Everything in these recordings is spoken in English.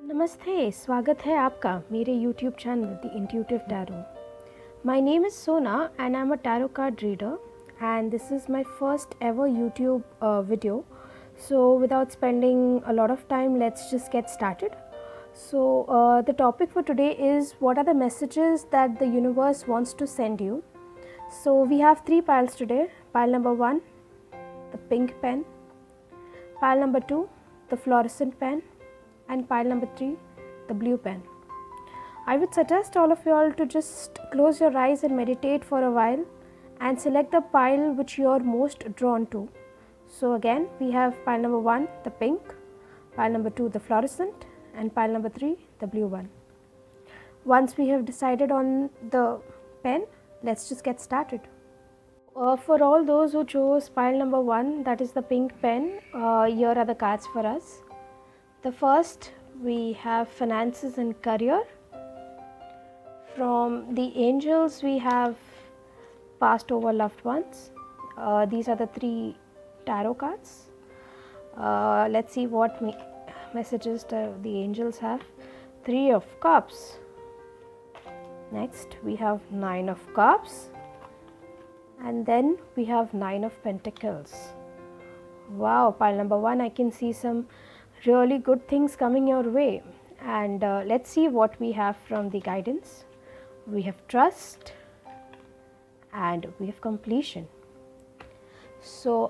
नमस्ते, स्वागत है आपका मेरे YouTube channel the intuitive tarot. My name is Sona and I'm a tarot card reader, and this is my first ever YouTube video. So without spending a lot of time, let's just get started. So the topic for today is what are the messages that the universe wants to send you. So we have three piles today. Pile number 1, the pink pen. Pile number 2, the fluorescent pen. And pile number 3, the blue pen. I would suggest all of you all to just close your eyes and meditate for a while and select the pile which you are most drawn to. So again, we have pile number 1, the pink, pile number 2, the fluorescent, and pile number 3, the blue one. Once we have decided on the pen, let's just get started. For all those who chose pile number 1, that is the pink pen, here are the cards for us. The first, we have finances and career. From the angels, we have passed over loved ones. These are the three tarot cards. Let's see what messages the angels have. 3 of cups. Next, we have 9 of cups. And then we have 9 of pentacles. Wow, pile number 1, I can see some really good things coming your way, and let's see what we have from the guidance. We have trust and we have completion. So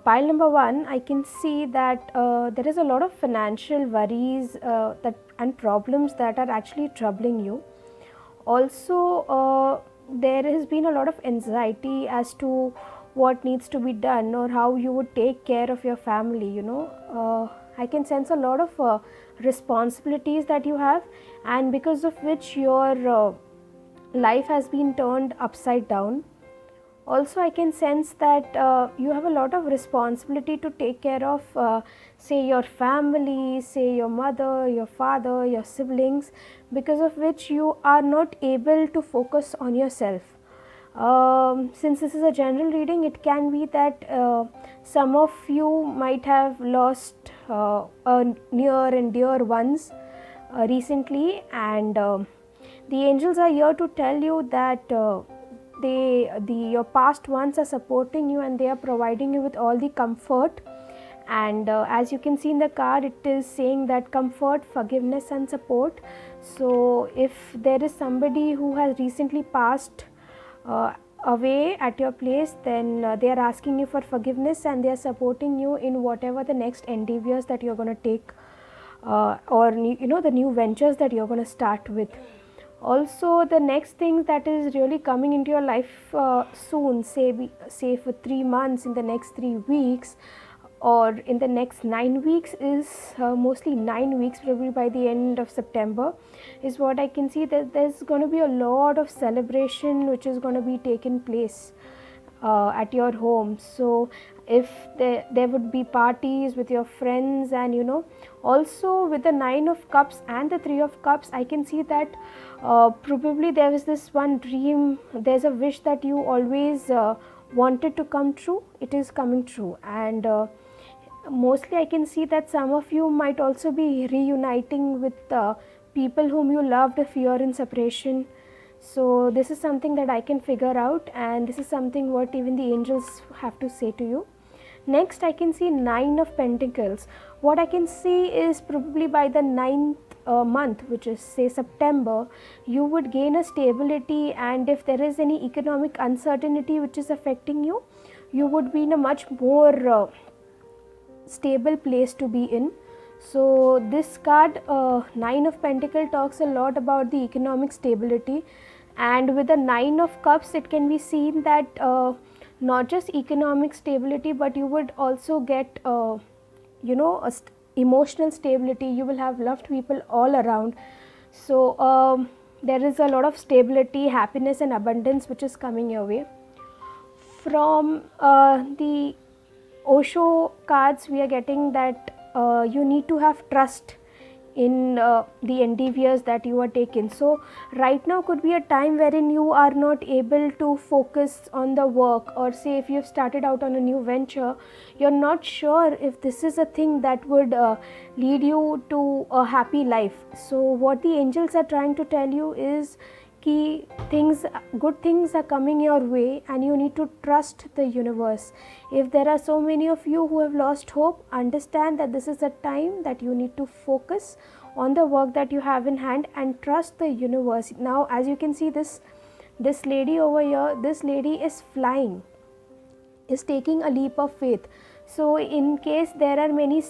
pile number 1, I can see that there is a lot of financial worries and problems that are actually troubling you. Also there has been a lot of anxiety as to what needs to be done or how you would take care of your family, I can sense a lot of responsibilities that you have, and because of which your life has been turned upside down. Also, I can sense that you have a lot of responsibility to take care of, say, your family, say your mother, your father, your siblings, because of which you are not able to focus on yourself. Since this is a general reading, it can be that some of you might have lost near and dear ones recently, and the angels are here to tell you that your past ones are supporting you and they are providing you with all the comfort. And as you can see in the card, it is saying that comfort, forgiveness and support. So if there is somebody who has recently passed away at your place, then they are asking you for forgiveness and they are supporting you in whatever the next endeavors that you are going to take, or the new ventures that you are going to start with. Also, the next thing that is really coming into your life soon, say for 3 months, in the next 3 weeks, or in the next 9 weeks, is mostly 9 weeks, probably by the end of September, is what I can see, that there's going to be a lot of celebration which is going to be taking place at your home. So if there would be parties with your friends, and also with the 9 of cups and the 3 of cups, I can see that probably there is this one dream, there's a wish that you always wanted to come true. It is coming true, and mostly I can see that some of you might also be reuniting with people whom you loved if you are in separation. So this is something that I can figure out, and this is something what even the angels have to say to you. Next, I can see 9 of pentacles. What I can see is probably by the 9th month, which is say September, you would gain a stability, and if there is any economic uncertainty which is affecting you, you would be in a much more stable place to be in. So this card, 9 of Pentacles, talks a lot about the economic stability, and with the 9 of Cups, it can be seen that not just economic stability, but you would also get emotional stability. You will have loved people all around. So there is a lot of stability, happiness and abundance which is coming your way. From the Osho cards, we are getting that you need to have trust in the endeavors that you are taking. So right now could be a time wherein you are not able to focus on the work, or say if you've started out on a new venture, you're not sure if this is a thing that would lead you to a happy life. So what the angels are trying to tell you is key things, good things are coming your way, and you need to trust the universe. If there are so many of you who have lost hope, understand that this is a time that you need to focus on the work that you have in hand and trust the universe. Now as you can see, this lady over here, this lady is flying, is taking a leap of faith. So in case there are many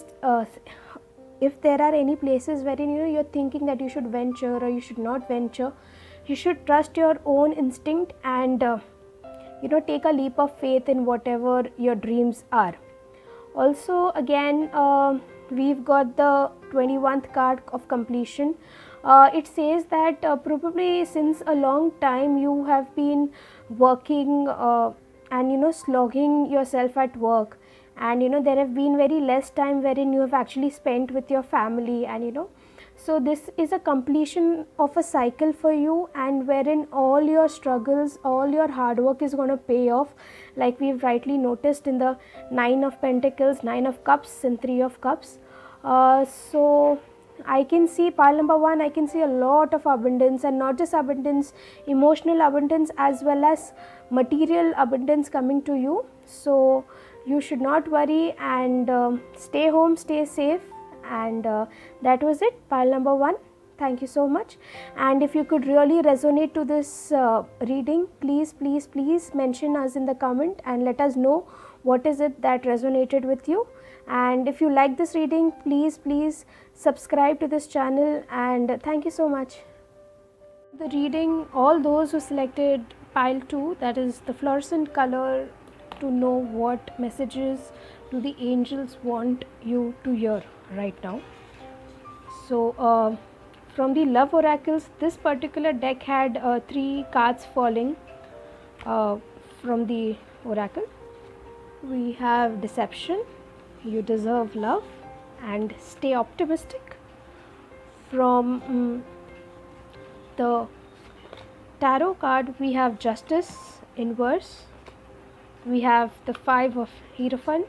if there are any places wherein you're thinking that you should venture or you should not venture, you should trust your own instinct and take a leap of faith in whatever your dreams are. Also again, we've got the 21st card of completion. It says that probably since a long time you have been working and slogging yourself at work, and there have been very less time wherein you have actually spent with your family, and so this is a completion of a cycle for you, and wherein all your struggles, all your hard work is going to pay off, like we've rightly noticed in the 9 of Pentacles, 9 of Cups and 3 of Cups. So I can see pile number 1, I can see a lot of abundance, and not just abundance, emotional abundance as well as material abundance coming to you. So you should not worry, and stay home, stay safe. And that was it, pile number 1. Thank you so much. And if you could really resonate to this reading, please mention us in the comment and let us know what is it that resonated with you. And if you like this reading, please subscribe to this channel, and thank you so much. The reading, all those who selected pile 2, that is the fluorescent color, to know what messages do the angels want you to hear right now. So from the love oracles, this particular deck had 3 cards falling from the oracle. We have deception, you deserve love, and stay optimistic. From the tarot card, we have justice inverse, we have the 5 of Hierophant,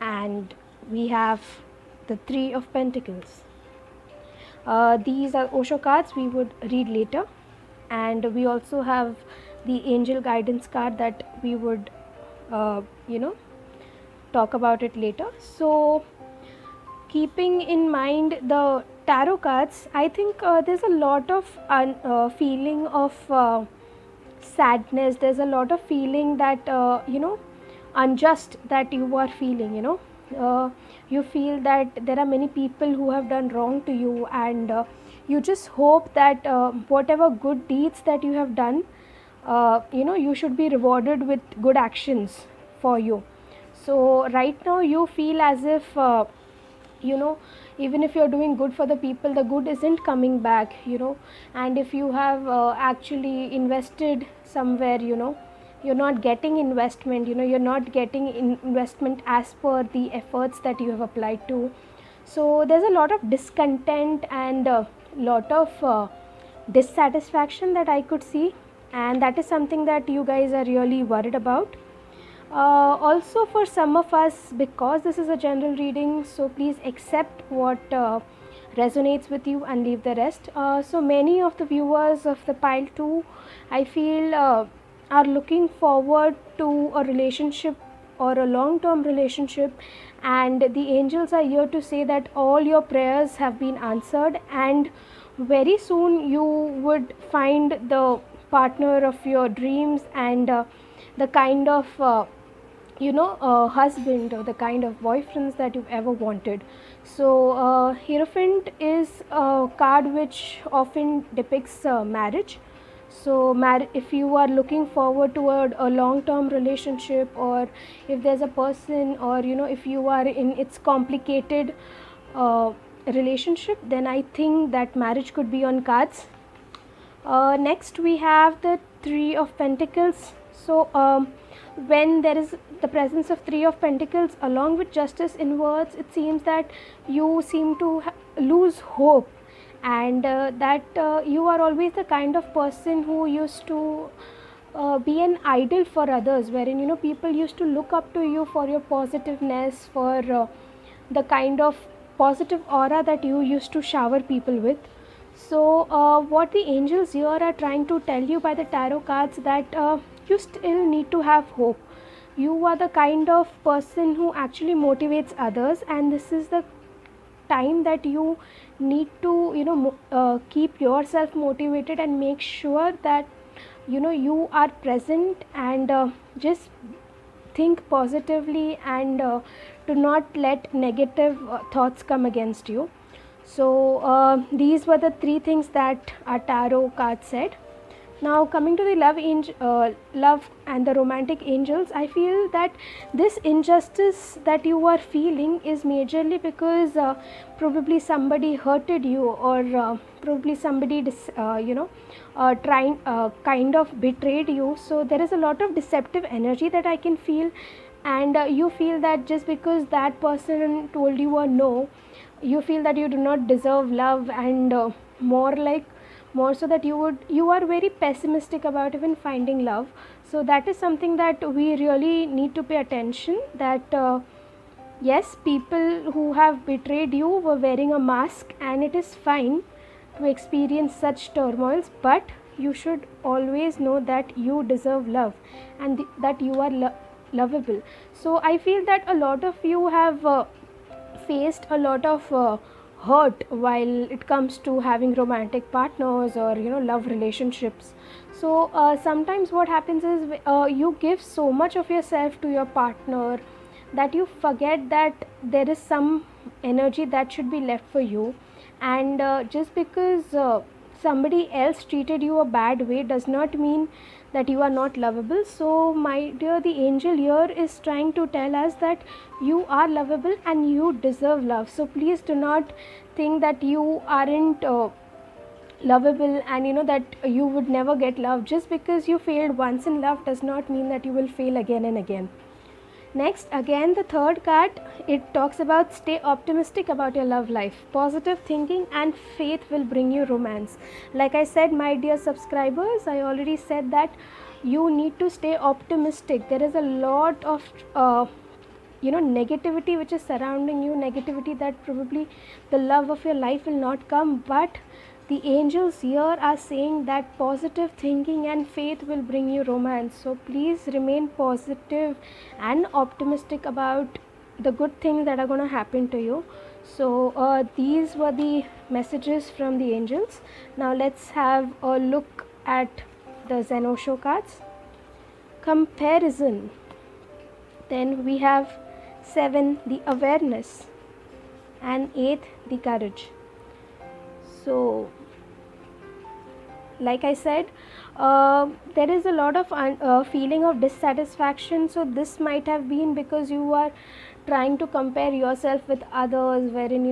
and we have the 3 of Pentacles. These are Osho cards, we would read later, and we also have the angel guidance card that we would talk about it later. So keeping in mind the tarot cards, I think there's a lot of feeling of sadness, there's a lot of feeling that unjust that you are feeling, you feel that there are many people who have done wrong to you, and you just hope that whatever good deeds that you have done, you should be rewarded with good actions for you. So right now you feel as if even if you're doing good for the people, the good isn't coming back, and if you have actually invested somewhere, you're not getting investment, you're not getting investment as per the efforts that you have applied to. So there's a lot of discontent and a lot of dissatisfaction that I could see, and that is something that you guys are really worried about. Also for some of us, because this is a general reading, so please accept what resonates with you and leave the rest. So many of the viewers of the pile 2, I feel are looking forward to a relationship or a long-term relationship, and the angels are here to say that all your prayers have been answered, and very soon you would find the partner of your dreams, and the kind of husband or the kind of boyfriends that you've ever wanted. So Hierophant is a card which often depicts marriage. So if you are looking forward toward a long-term relationship, or if there's a person, or if you are in its complicated relationship, then I think that marriage could be on cards. Next we have the 3 of Pentacles. So when there is the presence of Three of Pentacles along with Justice inwards, it seems that you seem to lose hope, and that you are always the kind of person who used to be an idol for others, wherein people used to look up to you for your positiveness, for the kind of positive aura that you used to shower people with. So what the angels here are trying to tell you by the tarot cards, that you still need to have hope. You are the kind of person who actually motivates others, and this is the time that you need to keep yourself motivated and make sure that you are present, and just think positively, and do not let negative thoughts come against you. So these were the three things that our tarot card said. Now coming to the love and the romantic angels, I feel that this injustice that you are feeling is majorly because probably somebody hurted you, or probably somebody trying kind of betrayed you. So there is a lot of deceptive energy that I can feel, and you feel that just because that person told you a no, you feel that you do not deserve love, and more so that you are very pessimistic about even finding love. So that is something that we really need to pay attention, that yes, people who have betrayed you were wearing a mask, and it is fine to experience such turmoils, but you should always know that you deserve love, and that you are lovable. So I feel that a lot of you have faced a lot of hurt while it comes to having romantic partners, or love relationships. So sometimes what happens is you give so much of yourself to your partner that you forget that there is some energy that should be left for you, and just because somebody else treated you a bad way does not mean that you are not lovable. So my dear, the angel here is trying to tell us that you are lovable and you deserve love. So please do not think that you aren't lovable, and that you would never get love. Just because you failed once in love does not mean that you will fail again and again. Next, again, the third card, it talks about stay optimistic about your love life. Positive thinking and faith will bring you romance. Like I said, my dear subscribers, I already said that you need to stay optimistic. There is a lot of negativity which is surrounding you, negativity that probably the love of your life will not come, but the angels here are saying that positive thinking and faith will bring you romance. So please remain positive and optimistic about the good things that are going to happen to you. So these were the messages from the angels. Now let's have a look at the Zenosho cards. Comparison. Then we have 7, the awareness, and 8, the courage. So like I said, there is a lot of feeling of dissatisfaction. So this might have been because you are trying to compare yourself with others, wherein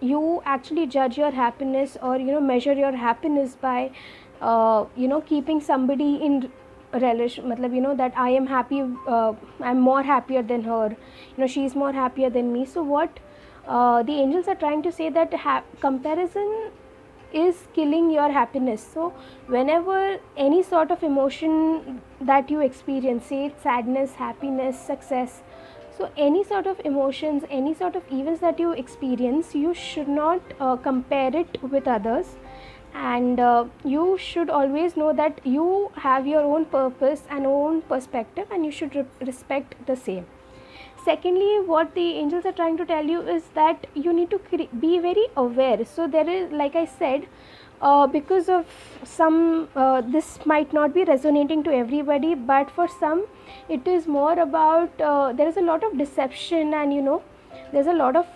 you actually judge your happiness, or measure your happiness by keeping somebody in relation, that I am happy, I'm more happier than her, she is more happier than me. So what the angels are trying to say, that comparison is killing your happiness. So whenever any sort of emotion that you experience, say it's sadness, happiness, success, so any sort of emotions, any sort of events that you experience, you should not compare it with others, and you should always know that you have your own purpose and own perspective, and you should respect the same. Secondly, what the angels are trying to tell you is that you need to be very aware. So there is, like I said, because of some this might not be resonating to everybody, but for some it is more about there is a lot of deception, and there's a lot of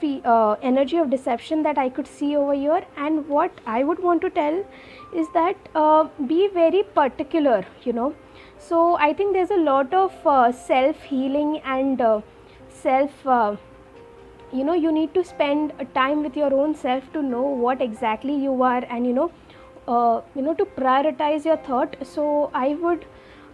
energy of deception that I could see over here. And what I would want to tell is that be very particular. So I think there's a lot of self healing and you need to spend time with your own self to know what exactly you are, and to prioritize your thought. So I would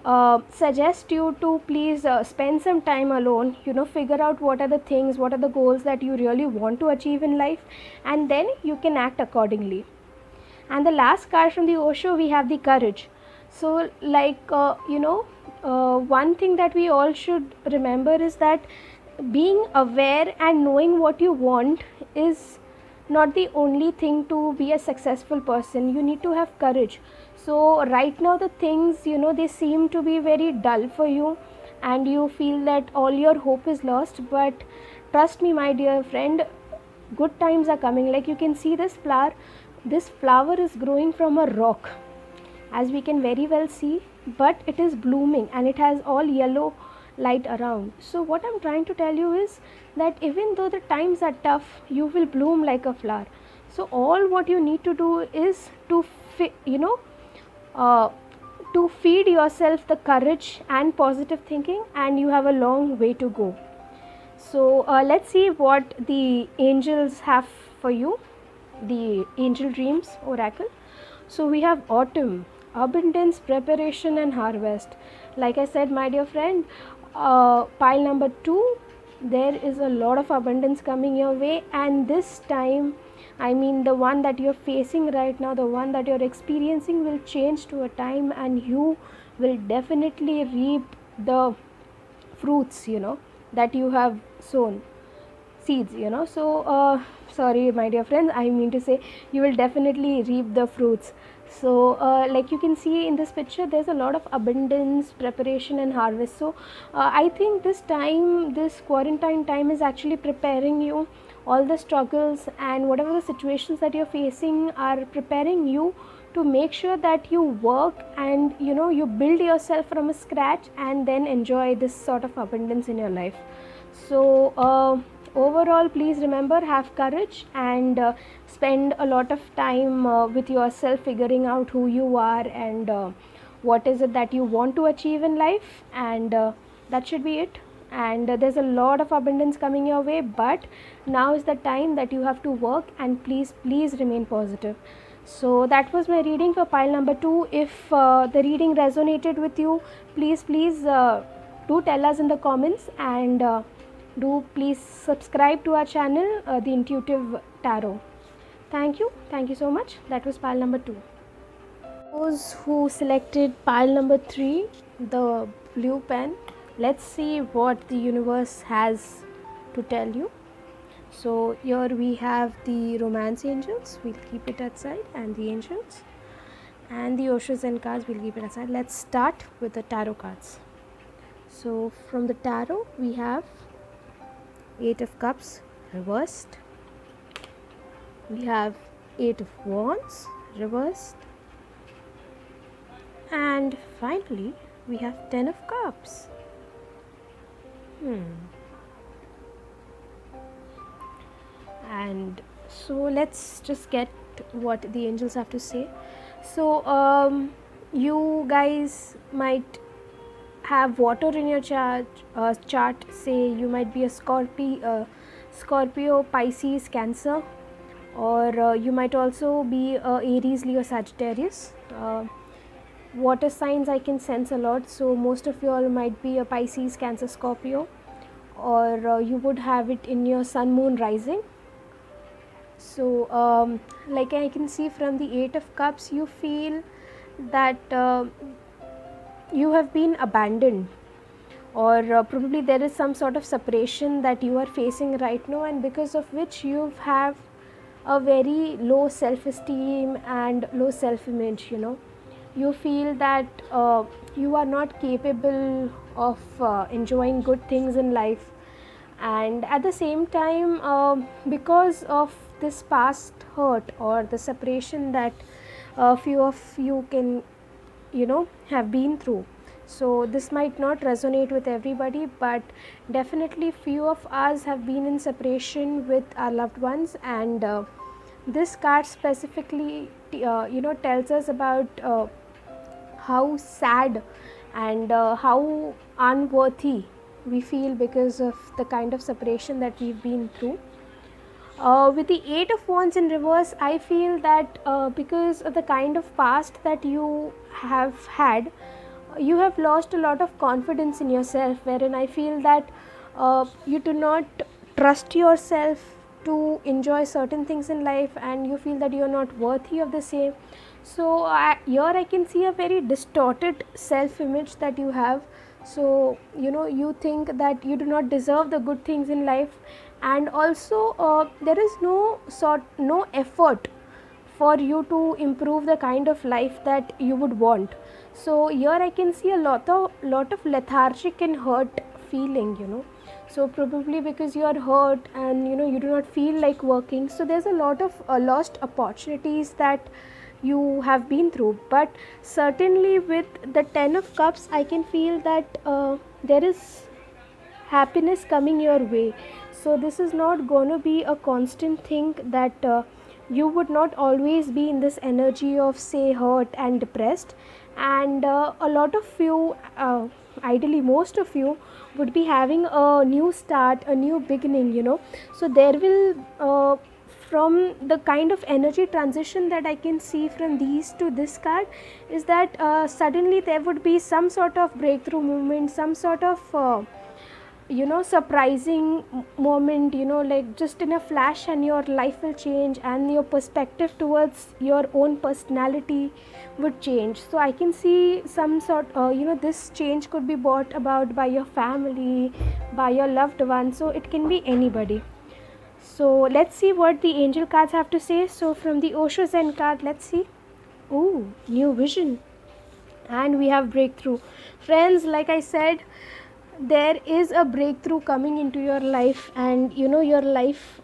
suggest you to please spend some time alone, figure out what are the things, what are the goals that you really want to achieve in life, and then you can act accordingly. And the last card from the Osho, we have the courage. So one thing that we all should remember is that being aware and knowing what you want is not the only thing to be a successful person. You need to have courage. So right now the things, they seem to be very dull for you, and you feel that all your hope is lost, but trust me, my dear friend, good times are coming. Like you can see this flower is growing from a rock, as we can very well see, but it is blooming and it has all yellow light around. So what I'm trying to tell you is that even though the times are tough, you will bloom like a flower. So all what you need to do is to to feed yourself the courage and positive thinking, and you have a long way to go. So let's see what the angels have for you, the angel dreams oracle. So we have autumn, abundance, preparation and harvest. Like I said, my dear friend, pile number 2, there is a lot of abundance coming your way, and this time, I mean the one that you're facing right now, the one that you're experiencing will change to a time, and you will definitely reap the fruits, that you have sown seeds, so sorry my dear friends, I mean to say you will definitely reap the fruits. So like you can see in this picture, there's a lot of abundance, preparation and harvest. So I think this quarantine time is actually preparing you. All the struggles and whatever the situations that you're facing are preparing you to make sure that you work and you build yourself from a scratch, and then enjoy this sort of abundance in your life. So overall, please remember, have courage and spend a lot of time with yourself, figuring out who you are and what is it that you want to achieve in life, and that should be it. And there's a lot of abundance coming your way, but now is the time that you have to work, and please remain positive. So that was my reading for pile number 2. If the reading resonated with you, please do tell us in the comments, and do please subscribe to our channel, The Intuitive Tarot. Thank you so much. That was pile number 2. Those who selected pile number 3, the blue pen, let's see what the universe has to tell you. So here we have the romance angels, we'll keep it aside, and the angels, and the Osho Zen cards, we'll keep it aside. Let's start with the tarot cards. So from the tarot we have 8 of Cups reversed, we have 8 of Wands reversed, and finally we have 10 of Cups. And so let's just get what the angels have to say. So you guys might have water in your chart. Say you might be a Scorpio, Pisces, Cancer, or you might also be Aries, Leo, Sagittarius. Water signs I can sense a lot, so most of you all might be a Pisces, Cancer, Scorpio, or you would have it in your sun, moon, rising. So like I can see from the 8 of Cups, you feel that you have been abandoned, or probably there is some sort of separation that you are facing right now, and because of which you have a very low self-esteem and low self-image. You feel that you are not capable of enjoying good things in life, and at the same time because of this past hurt or the separation that a few of you can have been through. So this might not resonate with everybody, but definitely few of us have been in separation with our loved ones, and this card specifically tells us about how sad and how unworthy we feel because of the kind of separation that we've been through. With the 8 of Wands in reverse, I feel that because of the kind of past that you have had, you have lost a lot of confidence in yourself, wherein I feel that you do not trust yourself to enjoy certain things in life, and you feel that you are not worthy of the same. So here I can see a very distorted self image that you have. So you think that you do not deserve the good things in life, and also there is no effort for you to improve the kind of life that you would want. So here I can see a lot of lethargic and hurt feeling, so probably because you are hurt and you do not feel like working, so there's a lot of lost opportunities that you have been through. But certainly with the 10 of cups, I can feel that there is happiness coming your way. So this is not going to be a constant thing, that you would not always be in this energy of say hurt and depressed. And a lot of you, ideally most of you, would be having a new start, a new beginning, so there will from the kind of energy transition that I can see from these to this card, is that suddenly there would be some sort of breakthrough movement, some sort of surprising moment, like just in a flash, and your life will change, and your perspective towards your own personality would change. So I can see some sort this change could be brought about by your family, by your loved one, so it can be anybody. So let's see what the angel cards have to say. So from the Osho Zen card, let's see. Ooh, new vision, and we have breakthrough. Friends, like I said, there is a breakthrough coming into your life, and your life,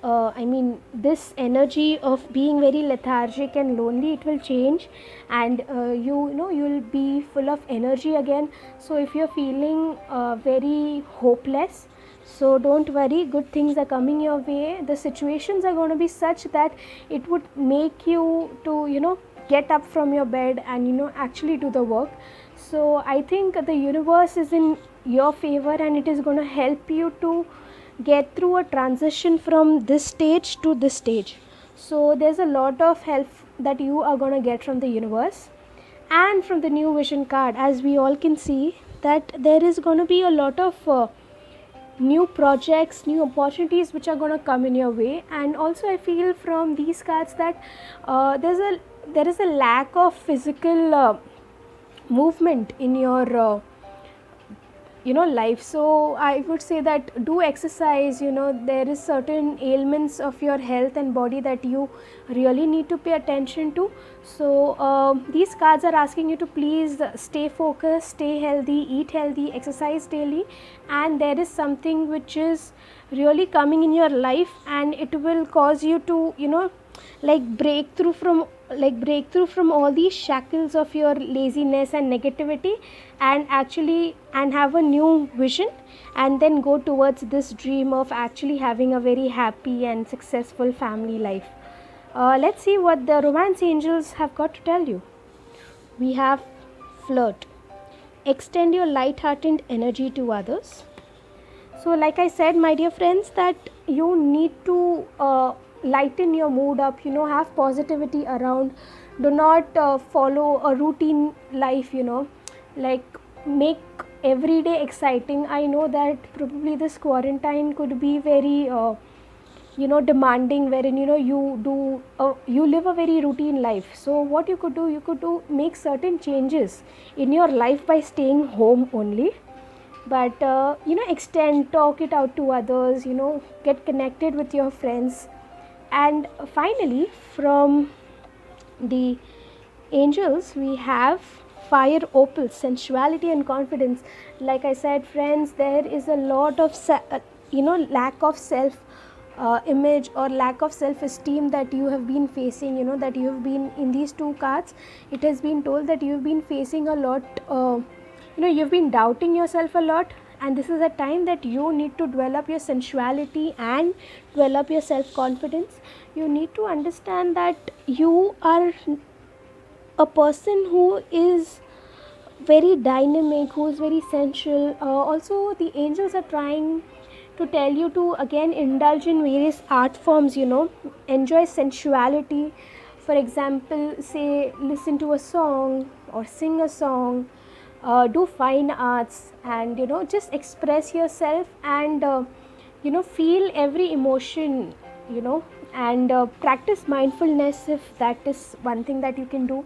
this energy of being very lethargic and lonely, it will change, and you'll be full of energy again. So if you're feeling very hopeless, so don't worry, good things are coming your way. The situations are going to be such that it would make you to get up from your bed and actually do the work. So I think the universe is in your favor, and it is going to help you to get through a transition from this stage to this stage. So there's a lot of help that you are going to get from the universe. And from the new vision card, as we all can see, that there is going to be a lot of new projects, new opportunities which are going to come in your way. And also I feel from these cards that there is a lack of physical movement in your life. So I would say that do exercise. There is certain ailments of your health and body that you really need to pay attention to. So these cards are asking you to please stay focused, stay healthy, eat healthy, exercise daily, and there is something which is really coming in your life, and it will cause you to breakthrough from all these shackles of your laziness and negativity, and have a new vision, and then go towards this dream of actually having a very happy and successful family life. Let's see what the romance angels have got to tell you. We have flirt. Extend your light-hearted energy to others. So like I said, my dear friends, that you need to lighten your mood up, have positivity around. Do not follow a routine life, like make every day exciting. I know that probably this quarantine could be very demanding, wherein you live a very routine life. So what you could do make certain changes in your life by staying home only, but extend, talk it out to others, get connected with your friends. And finally, from the angels, we have fire opal, sensuality and confidence. Like I said, friends, there is a lot of lack of self image or lack of self esteem that you have been facing, that you have been in these two cards. It has been told that you've been facing a lot, you've been doubting yourself a lot, and this is a time that you need to develop your sensuality and develop your self confidence. You need to understand that you are a person who is very dynamic, who is very sensual. Also the angels are trying to tell you to again indulge in various art forms, enjoy sensuality. For example, say listen to a song or sing a song, do fine arts, and just express yourself, and feel every emotion, and practice mindfulness, if that is one thing that you can do.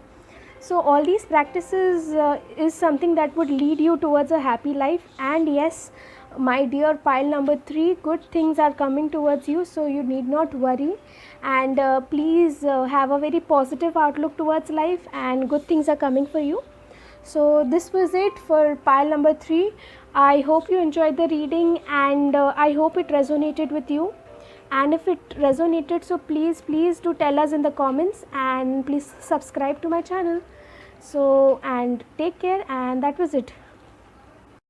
So all these practices is something that would lead you towards a happy life. And yes, my dear pile number 3, good things are coming towards you, so you need not worry, and please have a very positive outlook towards life, and good things are coming for you. So this was it for pile number 3. I hope you enjoyed the reading, and I hope it resonated with you. And if it resonated, so please do tell us in the comments, and please subscribe to my channel. So, and take care, and that was it.